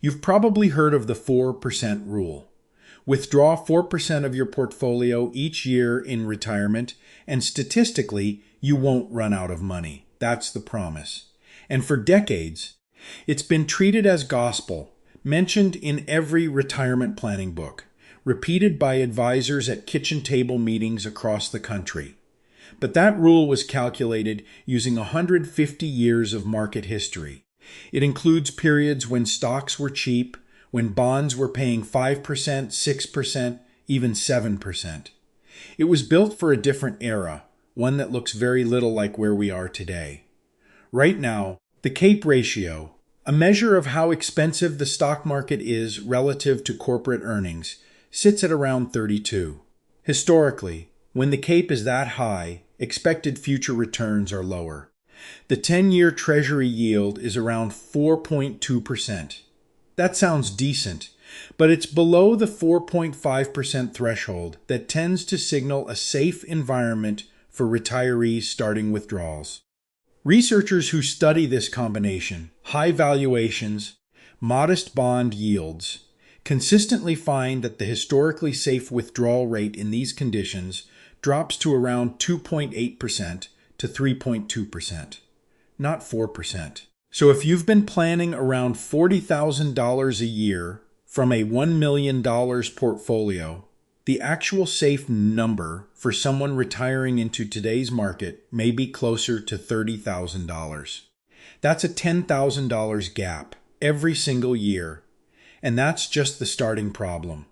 You've probably heard of the 4% rule. Withdraw 4% of your portfolio each year in retirement, and statistically, you won't run out of money. That's the promise. And for decades, it's been treated as gospel, mentioned in every retirement planning book, repeated by advisors at kitchen table meetings across the country. But that rule was calculated using 150 years of market history. It includes periods when stocks were cheap, when bonds were paying 5%, 6%, even 7%. It was built for a different era, one that looks very little like where we are today. Right now, the CAPE ratio, a measure of how expensive the stock market is relative to corporate earnings, sits at around 32. Historically, when the CAPE is that high, expected future returns are lower. The 10-year Treasury yield is around 4.2%. That sounds decent, but it's below the 4.5% threshold that tends to signal a safe environment for retirees starting withdrawals. Researchers who study this combination, high valuations, modest bond yields, consistently find that the historically safe withdrawal rate in these conditions drops to around 2.8% to 3.2%, not 4%. So if you've been planning around $40,000 a year from a $1 million portfolio, the actual safe number for someone retiring into today's market may be closer to $30,000. That's a $10,000 gap every single year, and that's just the starting problem.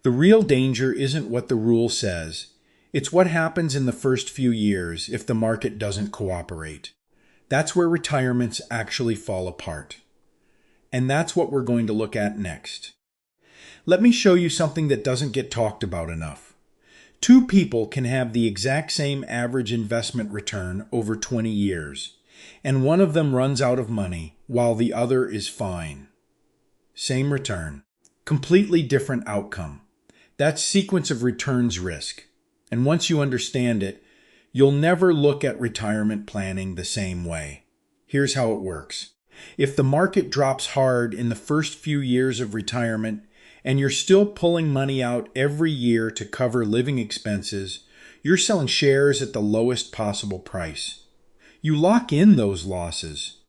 The real danger isn't what the rule says. It's what happens in the first few years if the market doesn't cooperate. That's where retirements actually fall apart. And that's what we're going to look at next. Let me show you something that doesn't get talked about enough. Two people can have the exact same average investment return over 20 years, and one of them runs out of money while the other is fine. Same return, completely different outcome. That's sequence of returns risk. And once you understand it, you'll never look at retirement planning the same way. Here's how it works. If the market drops hard in the first few years of retirement and you're still pulling money out every year to cover living expenses, you're selling shares at the lowest possible price. You lock in those losses,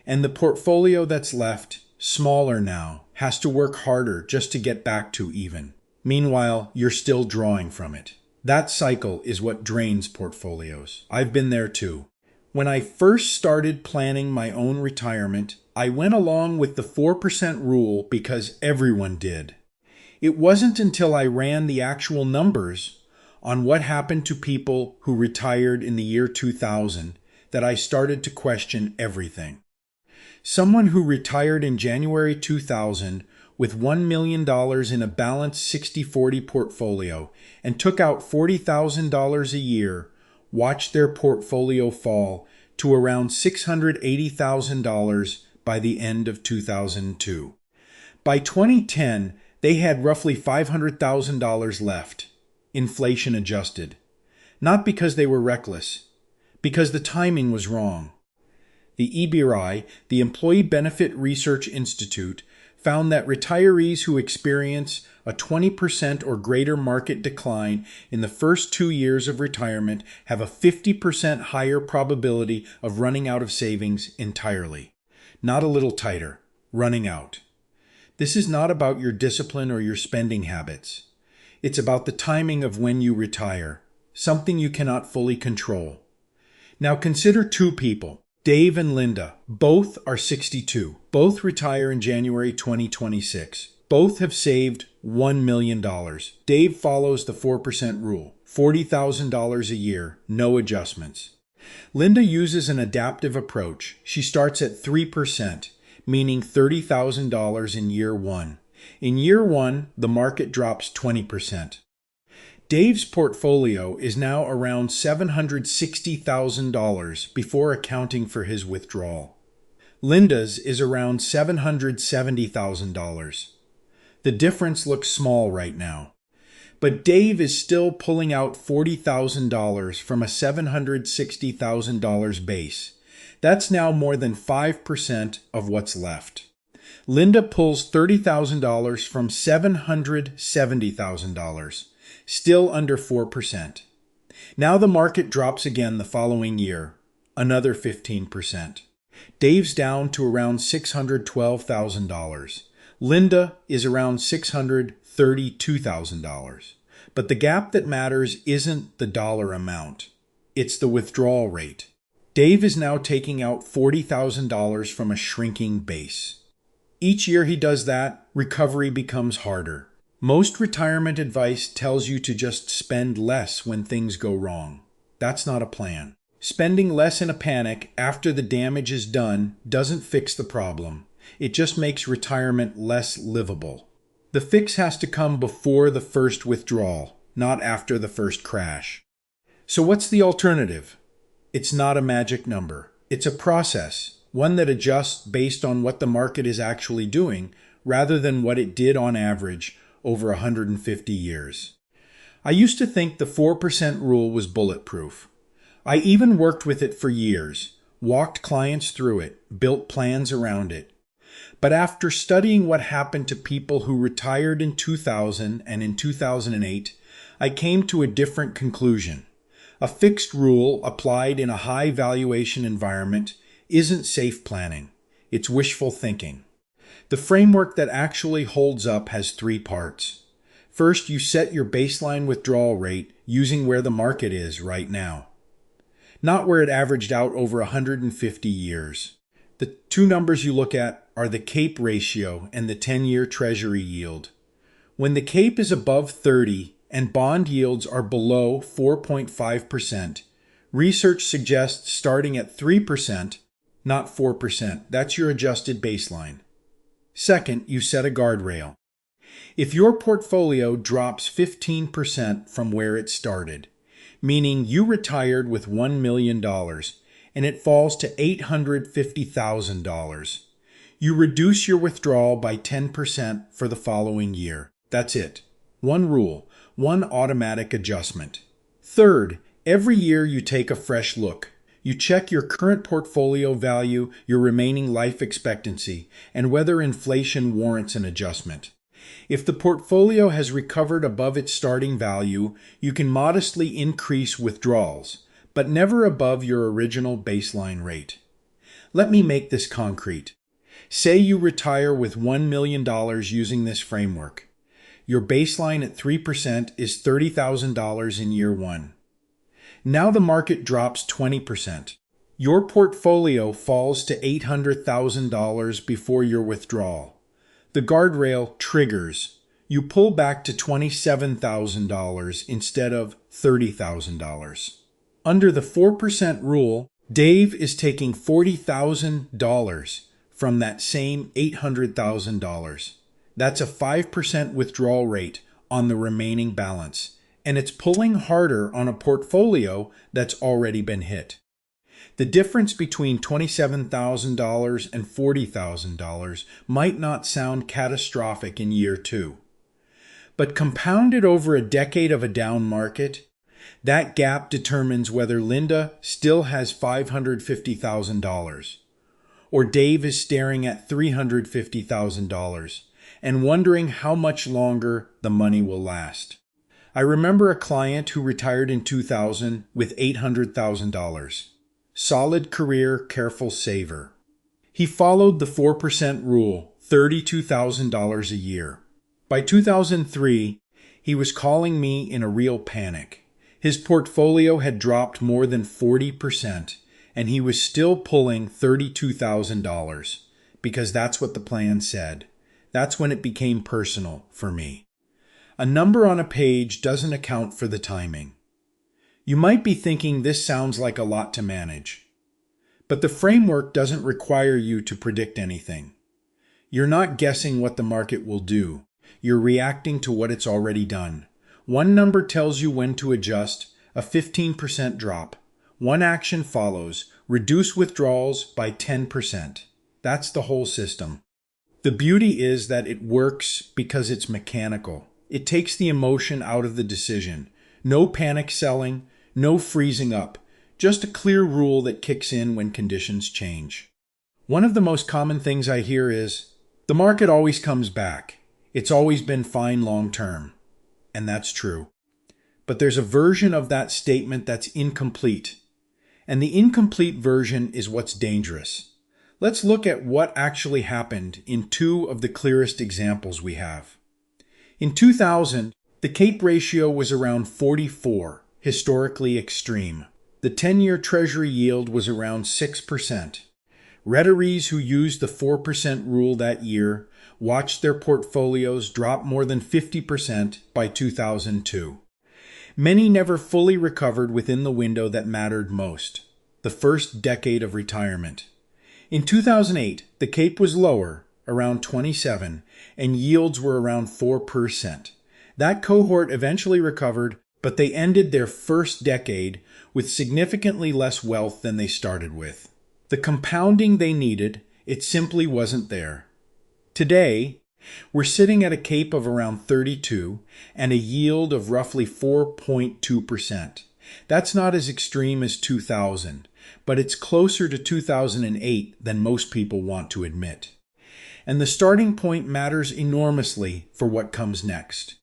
and the portfolio that's left, smaller now, has to work harder just to get back to even. Meanwhile, you're still drawing from it. That cycle is what drains portfolios. I've been there too. When I first started planning my own retirement, I went along with the 4% rule because everyone did. It wasn't until I ran the actual numbers on what happened to people who retired in the year 2000 that I started to question everything. Someone who retired in January 2000 with $1 million in a balanced 60-40 portfolio and took out $40,000 a year, watched their portfolio fall to around $680,000 by the end of 2002. By 2010, they had roughly $500,000 left, inflation adjusted. Not because they were reckless, because the timing was wrong. The EBRI, the Employee Benefit Research Institute, found that retirees who experience a 20% or greater market decline in the first 2 years of retirement have a 50% higher probability of running out of savings entirely. Not a little tighter, running out. This is not about your discipline or your spending habits. It's about the timing of when you retire, something you cannot fully control. Now consider two people. Dave and Linda, both are 62. Both retire in January 2026. Both have saved $1 million. Dave follows the 4% rule, $40,000 a year, no adjustments. Linda uses an adaptive approach. She starts at 3%, meaning $30,000 in year one. In year one, the market drops 20%. Dave's portfolio is now around $760,000 before accounting for his withdrawal. Linda's is around $770,000. The difference looks small right now, but Dave is still pulling out $40,000 from a $760,000 base. That's now more than 5% of what's left. Linda pulls $30,000 from $770,000, still under 4%. Now the market drops again the following year, another 15%. Dave's down to around $612,000. Linda is around $632,000. But the gap that matters isn't the dollar amount. It's the withdrawal rate. Dave is now taking out $40,000 from a shrinking base. Each year he does that, recovery becomes harder. Most retirement advice tells you to just spend less when things go wrong. That's not a plan. Spending less in a panic after the damage is done doesn't fix the problem. It just makes retirement less livable. The fix has to come before the first withdrawal, not after the first crash. So what's the alternative? It's not a magic number. It's a process, one that adjusts based on what the market is actually doing rather than what it did on average over 150 years. I used to think the 4% rule was bulletproof. I even worked with it for years, walked clients through it, built plans around it. But after studying what happened to people who retired in 2000 and in 2008, I came to a different conclusion. A fixed rule applied in a high valuation environment isn't safe planning. It's wishful thinking. The framework that actually holds up has three parts. First, you set your baseline withdrawal rate using where the market is right now, not where it averaged out over 150 years. The two numbers you look at are the CAPE ratio and the 10-year Treasury yield. When the CAPE is above 30 and bond yields are below 4.5%, research suggests starting at 3%, not 4%. That's your adjusted baseline. Second, you set a guardrail. If your portfolio drops 15% from where it started, meaning you retired with $1 million and it falls to $850,000, you reduce your withdrawal by 10% for the following year. That's it. One rule, one automatic adjustment. Third, every year you take a fresh look. You check your current portfolio value, your remaining life expectancy, and whether inflation warrants an adjustment. If the portfolio has recovered above its starting value, you can modestly increase withdrawals, but never above your original baseline rate. Let me make this concrete. Say you retire with $1 million using this framework. Your baseline at 3% is $30,000 in year one. Now the market drops 20%. Your portfolio falls to $800,000 before your withdrawal. The guardrail triggers. You pull back to $27,000 instead of $30,000. Under the 4% rule, Dave is taking $40,000 from that same $800,000. That's a 5% withdrawal rate on the remaining balance, and it's pulling harder on a portfolio that's already been hit. The difference between $27,000 and $40,000 might not sound catastrophic in year two, but compounded over a decade of a down market, that gap determines whether Linda still has $550,000 or Dave is staring at $350,000 and wondering how much longer the money will last. I remember a client who retired in 2000 with $800,000. Solid career, careful saver. He followed the 4% rule, $32,000 a year. By 2003, he was calling me in a real panic. His portfolio had dropped more than 40%, and he was still pulling $32,000 because that's what the plan said. That's when it became personal for me. A number on a page doesn't account for the timing. You might be thinking this sounds like a lot to manage, but the framework doesn't require you to predict anything. You're not guessing what the market will do. You're reacting to what it's already done. One number tells you when to adjust, a 15% drop. One action follows, reduce withdrawals by 10%. That's the whole system. The beauty is that it works because it's mechanical. It takes the emotion out of the decision. No panic selling, no freezing up, just a clear rule that kicks in when conditions change. One of the most common things I hear is, The market always comes back. It's always been fine long term. And that's true. But there's a version of that statement that's incomplete. And the incomplete version is what's dangerous. Let's look at what actually happened in two of the clearest examples we have. In 2000, the CAPE ratio was around 44, historically extreme. The 10-year Treasury yield was around 6%. Retirees who used the 4% rule that year watched their portfolios drop more than 50% by 2002. Many never fully recovered within the window that mattered most, the first decade of retirement. In 2008, the CAPE was lower, around 27, and yields were around 4%. That cohort eventually recovered, but they ended their first decade with significantly less wealth than they started with. The compounding they needed, it simply wasn't there. Today, we're sitting at a CAPE of around 32 and a yield of roughly 4.2%. That's not as extreme as 2000, but it's closer to 2008 than most people want to admit. And the starting point matters enormously for what comes next.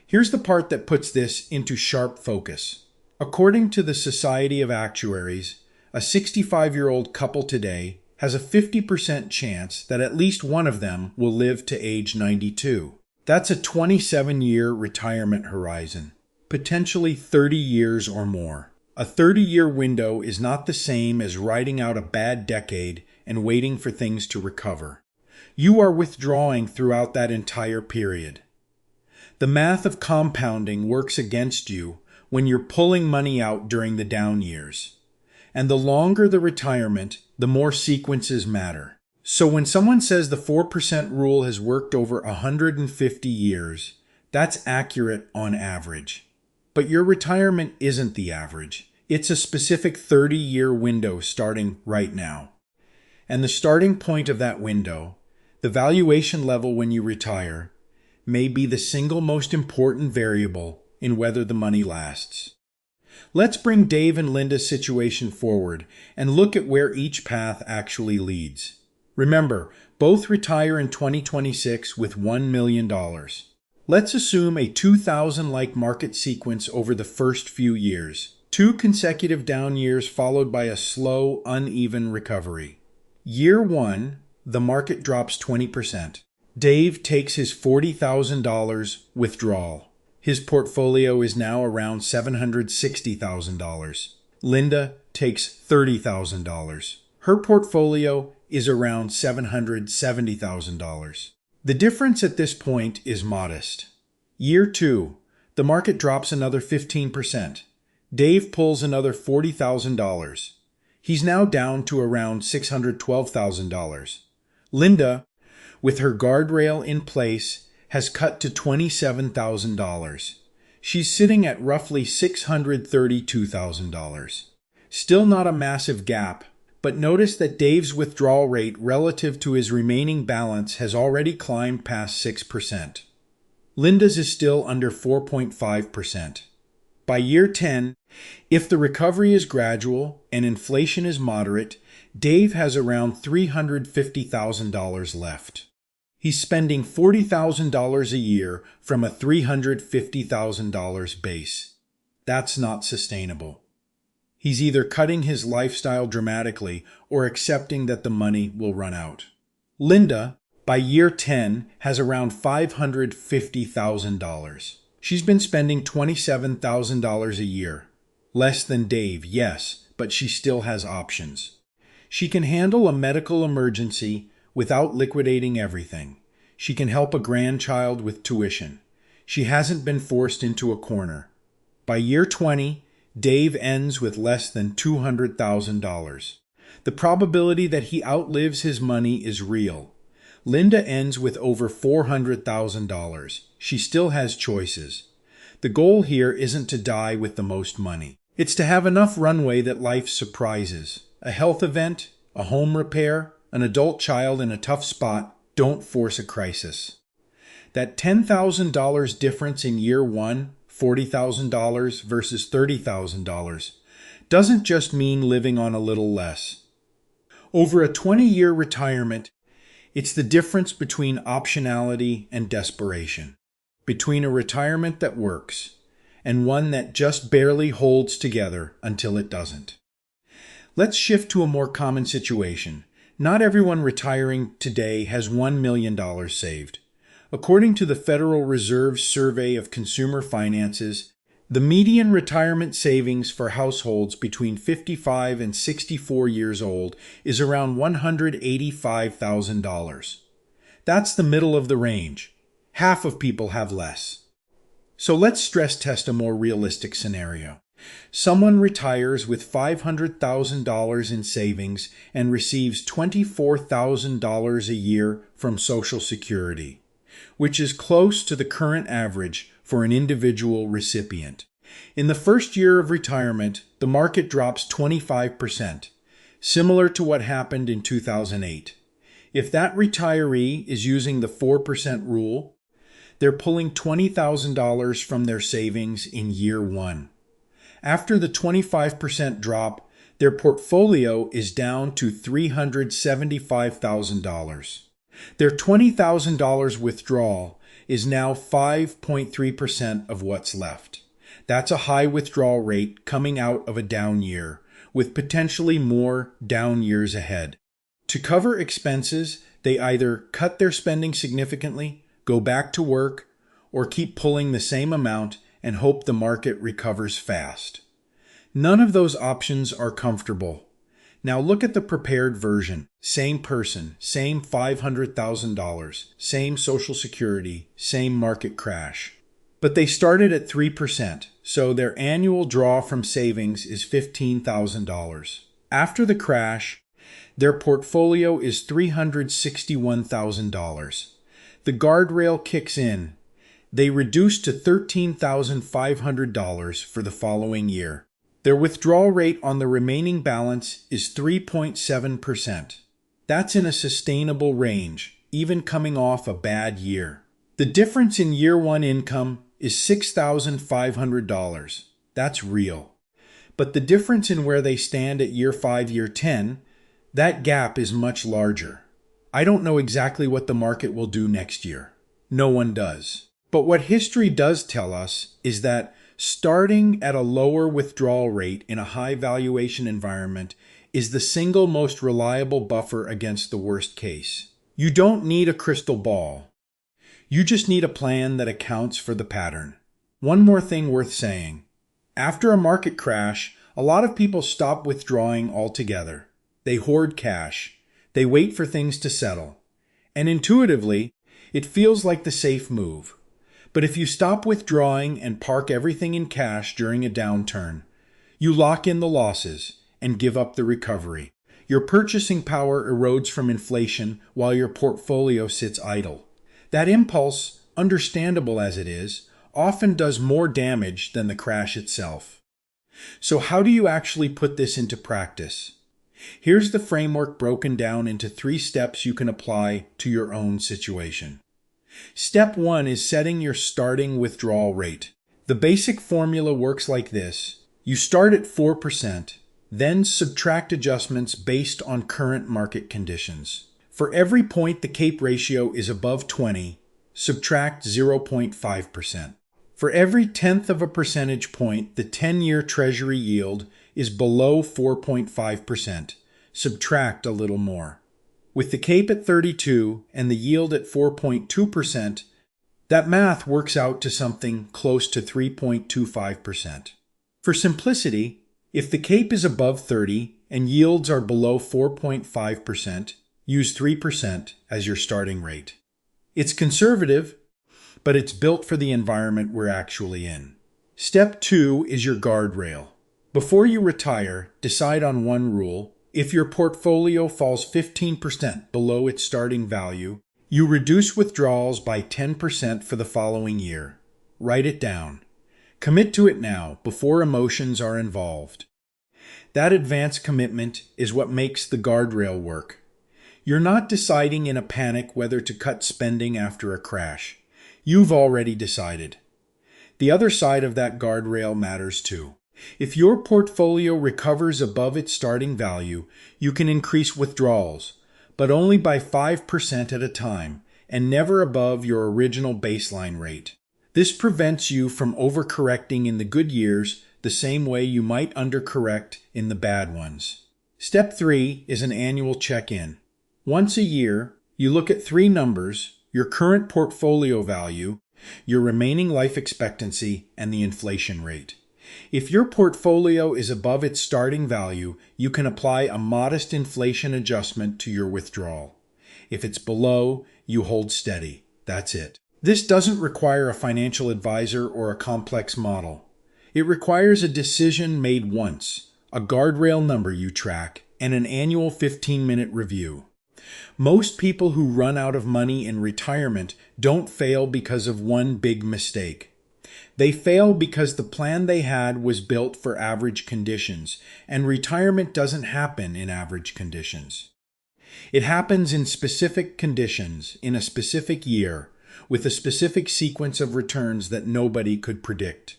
Here's the part that puts this into sharp focus. According to the Society of Actuaries, a 65-year-old couple today has a 50% chance that at least one of them will live to age 92. That's a 27-year retirement horizon, potentially 30 years or more. A 30-year window is not the same as riding out a bad decade and waiting for things to recover. You are withdrawing throughout that entire period. The math of compounding works against you when you're pulling money out during the down years. And the longer the retirement, the more sequences matter. So when someone says the 4% rule has worked over 150 years, that's accurate on average. But your retirement isn't the average. It's a specific 30-year window starting right now. And the starting point of that window, the valuation level when you retire, may be the single most important variable in whether the money lasts. Let's bring Dave and Linda's situation forward and look at where each path actually leads. Remember, both retire in 2026 with $1 million. Let's assume a 2000-like market sequence over the first few years. 2 consecutive down years followed by a slow, uneven recovery. Year 1, the market drops 20%. Dave takes his $40,000 withdrawal. His portfolio is now around $760,000. Linda takes $30,000. Her portfolio is around $770,000. The difference at this point is modest. Year 2, the market drops another 15%. Dave pulls another $40,000. He's now down to around $612,000. Linda, with her guardrail in place, has cut to $27,000. She's sitting at roughly $632,000. Still not a massive gap, but notice that Dave's withdrawal rate relative to his remaining balance has already climbed past 6%. Linda's is still under 4.5%. By year 10, if the recovery is gradual and inflation is moderate, Dave has around $350,000 left. He's spending $40,000 a year from a $350,000 base. That's not sustainable. He's either cutting his lifestyle dramatically or accepting that the money will run out. Linda, by year 10, has around $550,000. She's been spending $27,000 a year. Less than Dave, yes, but she still has options. She can handle a medical emergency without liquidating everything. She can help a grandchild with tuition. She hasn't been forced into a corner. By year 20, Dave ends with less than $200,000. The probability that he outlives his money is real. Linda ends with over $400,000. She still has choices. The goal here isn't to die with the most money. It's to have enough runway that life surprises. A health event, a home repair, an adult child in a tough spot. Don't force a crisis. That $10,000 difference in year 1, $40,000 versus $30,000, doesn't just mean living on a little less. Over a 20-year retirement, It's the difference between optionality and desperation, between a retirement that works and one that just barely holds together until it doesn't. Let's shift to a more common situation. Not everyone retiring today has $1 million saved. According to the Federal Reserve's Survey of Consumer Finances, the median retirement savings for households between 55 and 64 years old is around $185,000. That's the middle of the range. Half of people have less. So let's stress test a more realistic scenario. Someone retires with $500,000 in savings and receives $24,000 a year from Social Security, which is close to the current average for an individual recipient. In the first year of retirement, the market drops 25%, similar to what happened in 2008. If that retiree is using the 4% rule, they're pulling $20,000 from their savings in year one. After the 25% drop, their portfolio is down to $375,000. Their $20,000 withdrawal is now 5.3% of what's left. That's a high withdrawal rate coming out of a down year, with potentially more down years ahead. To cover expenses, they either cut their spending significantly, go back to work, or keep pulling the same amount and hope the market recovers fast. None of those options are comfortable. Now look at the prepared version. Same person, same $500,000, same Social Security, same market crash. But they started at 3%, so their annual draw from savings is $15,000. After the crash, their portfolio is $361,000. The guardrail kicks in. They reduce to $13,500 for the following year. Their withdrawal rate on the remaining balance is 3.7%. That's in a sustainable range, even coming off a bad year. The difference in year one income is $6,500. That's real. But the difference in where they stand at year 5, year 10, that gap is much larger. I don't know exactly what the market will do next year. No one does. But what history does tell us is that starting at a lower withdrawal rate in a high valuation environment is the single most reliable buffer against the worst case. You don't need a crystal ball. You just need a plan that accounts for the pattern. One more thing worth saying. After a market crash, a lot of people stop withdrawing altogether. They hoard cash. They wait for things to settle. And intuitively, it feels like the safe move. But if you stop withdrawing and park everything in cash during a downturn, you lock in the losses and give up the recovery. Your purchasing power erodes from inflation while your portfolio sits idle. That impulse, understandable as it is, often does more damage than the crash itself. So how do you actually put this into practice? Here's the framework broken down into 3 steps you can apply to your own situation. Step 1 is setting your starting withdrawal rate. The basic formula works like this. You start at 4%, then subtract adjustments based on current market conditions. For every point the CAPE ratio is above 20, subtract 0.5%. For every tenth of a percentage point the 10-year Treasury yield is below 4.5%, subtract a little more. With the CAPE at 32 and the yield at 4.2%, that math works out to something close to 3.25%. For simplicity, if the CAPE is above 30 and yields are below 4.5%, use 3% as your starting rate. It's conservative, but it's built for the environment we're actually in. Step 2 is your guardrail. Before you retire, decide on one rule. If your portfolio falls 15% below its starting value, you reduce withdrawals by 10% for the following year. Write it down. Commit to it now, before emotions are involved. That advance commitment is what makes the guardrail work. You're not deciding in a panic whether to cut spending after a crash. You've already decided. The other side of that guardrail matters too. If your portfolio recovers above its starting value, you can increase withdrawals, but only by 5% at a time, and never above your original baseline rate. This prevents you from overcorrecting in the good years the same way you might undercorrect in the bad ones. Step 3 is an annual check-in. Once a year, you look at 3 numbers: your current portfolio value, your remaining life expectancy, and the inflation rate. If your portfolio is above its starting value, you can apply a modest inflation adjustment to your withdrawal. If it's below, you hold steady. That's it. This doesn't require a financial advisor or a complex model. It requires a decision made once, a guardrail number you track, and an annual 15-minute review. Most people who run out of money in retirement don't fail because of one big mistake. They fail because the plan they had was built for average conditions, and retirement doesn't happen in average conditions. It happens in specific conditions, in a specific year, with a specific sequence of returns that nobody could predict.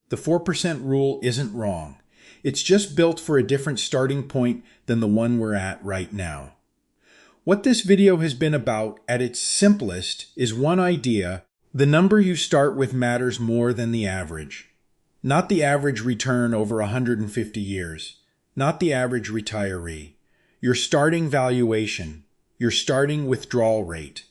The 4% rule isn't wrong. It's just built for a different starting point than the one we're at right now. What this video has been about at its simplest is one idea: the number you start with matters more than the average. Not the average return over 150 years. Not the average retiree. Your starting valuation. Your starting withdrawal rate.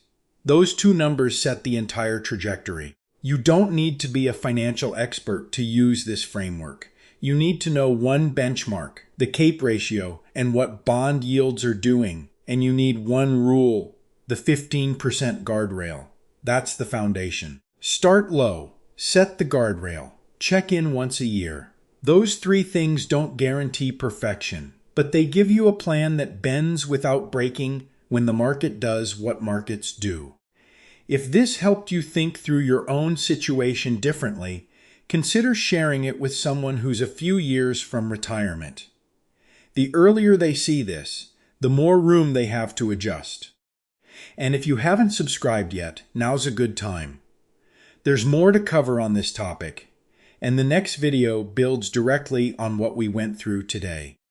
Those 2 numbers set the entire trajectory. You don't need to be a financial expert to use this framework. You need to know one benchmark, the CAPE ratio, and what bond yields are doing. And you need one rule, the 15% guardrail. That's the foundation. Start low. Set the guardrail. Check in once a year. Those 3 things don't guarantee perfection, but they give you a plan that bends without breaking when the market does what markets do. If this helped you think through your own situation differently, consider sharing it with someone who's a few years from retirement. The earlier they see this, the more room they have to adjust. And if you haven't subscribed yet, now's a good time. There's more to cover on this topic, and the next video builds directly on what we went through today.